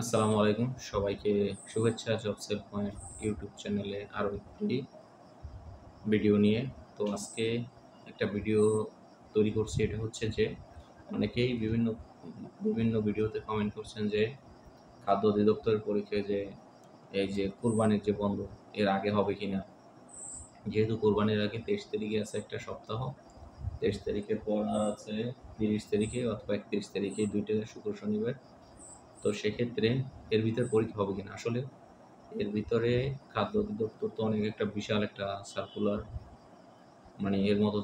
আসসালামু আলাইকুম সবাইকে শুভেচ্ছা জব সেল পয়েন্ট ইউটিউব চ্যানেলে আরও একটি ভিডিও নিয়ে। তো আজকে একটা ভিডিও তৈরি করছি। এটা হচ্ছে যে অনেকেই বিভিন্ন বিভিন্ন ভিডিওতে কমেন্ট করছেন যে খাদ্য অধিদপ্তরের পরীক্ষায় যে এই যে কোরবানির যে বন্ধ এর আগে হবে কিনা। যেহেতু কোরবানির আগে 23 তারিখে আছে একটা সপ্তাহ, 23 তারিখের পর আর আছে 30 তারিখে অথবা 31 তারিখে, দুইটা শুক্র শনিবার। তো সেক্ষেত্রে এর ভিতর পরীক্ষা হবে কিনা। আসলে এর ভিতরে খাদ্য অধিদপ্তর তো অনেক একটা বিশাল একটা সার্কুলার, মানে এর মতো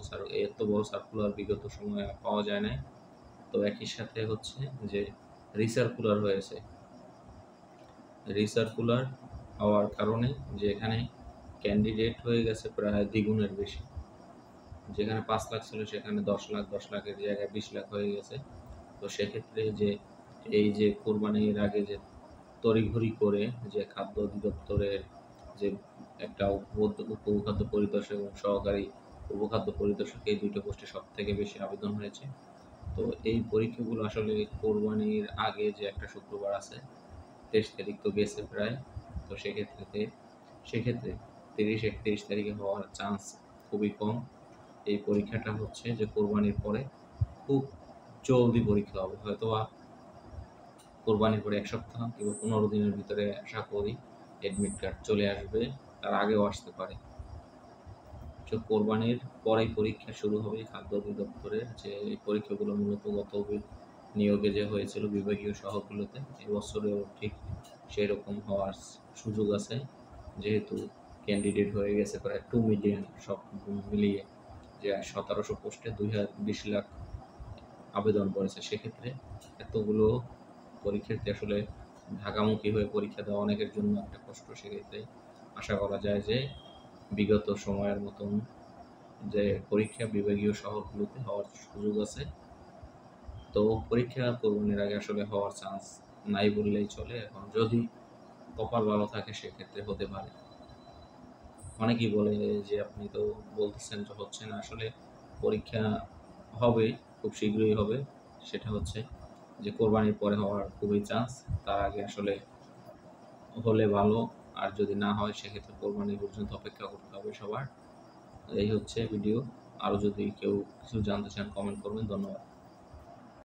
এত বড় সার্কুলার বিগত সময়ে পাওয়া যায় না। তো একই সাথে হচ্ছে যে রিসার্কুলার হয়েছে। রিসার্কুলার হওয়ার কারণে যে এখানে ক্যান্ডিডেট হয়ে গেছে প্রায় দ্বিগুণের বেশি। যেখানে 5 লাখ ছিল সেখানে 10 লাখ, 10 লাখের জায়গায় 20 লাখ হয়ে গেছে। তো সেক্ষেত্রে যে এই যে কোরবানির আগে যে তড়িঘড়ি করে যে খাদ্য অধিদপ্তরের যে একটা উপখাদ্য পরিদর্শক এবং সহকারী উপখাদ্য পরিদর্শক, এই দুটো পোস্টে সব থেকে বেশি আবেদন হয়েছে। তো এই পরীক্ষাগুলো আসলে কোরবানির আগে যে একটা শুক্রবার আছে, 23 তারিখ তো গেছে প্রায়। তো সেক্ষেত্রে 30-31 তারিখে হওয়ার চান্স খুবই কম। এই পরীক্ষাটা হচ্ছে যে কোরবানির পরে খুব জলদি পরীক্ষা হবে, হয়তো বা কোরবানির পরে 1 সপ্তাহ কিংবা 15 দিনের ভিতরে আশা করি অ্যাডমিট কার্ড চলে আসবে, তার আগেও আসতে পারে। তো কোরবানির পরেই পরীক্ষা শুরু হবে খাদ্য অধিদপ্তরের। যে এই পরীক্ষাগুলো মূলত গত নিয়োগে যে হয়েছিল বিভাগীয় শহরগুলোতে, এবছরেও ঠিক সেরকম হওয়ার সুযোগ আছে। যেহেতু ক্যান্ডিডেট হয়ে গেছে প্রায় 2 মিলিয়ন, সব মিলিয়ে যে 1700 পোস্টে 20 লাখ আবেদন করেছে। সেক্ষেত্রে এতগুলো পরীক্ষার্থী আসলে ঢাকামুখী হয়ে পরীক্ষা দেওয়া অনেকের জন্য একটা কষ্ট। সেক্ষেত্রে আশা করা যায় যে বিগত সময়ের মতন যে পরীক্ষা বিভাগীয় শহরগুলোতে হওয়ার সুযোগ আছে। তো পরীক্ষা কোরবানির আগে আসলে হওয়ার চান্স নাই বললেই চলে। এখন যদি কপাল ভালো থাকে সেক্ষেত্রে হতে পারে। অনেকেই বলে যে আপনি তো বলতেছেন যে হচ্ছে না, আসলে পরীক্ষা হবে, খুব শীঘ্রই হবে। সেটা হচ্ছে যে কোরবানির পরে হওয়ার খুবই চান্স। তার আগে আসলে হলে ভালো, আর যদি না হয় সেক্ষেত্রে কোরবানি পর্যন্ত অপেক্ষা করতে হবে সবার। এই হচ্ছে ভিডিও। আরও যদি কেউ কিছু জানতে চান কমেন্ট করবেন। ধন্যবাদ।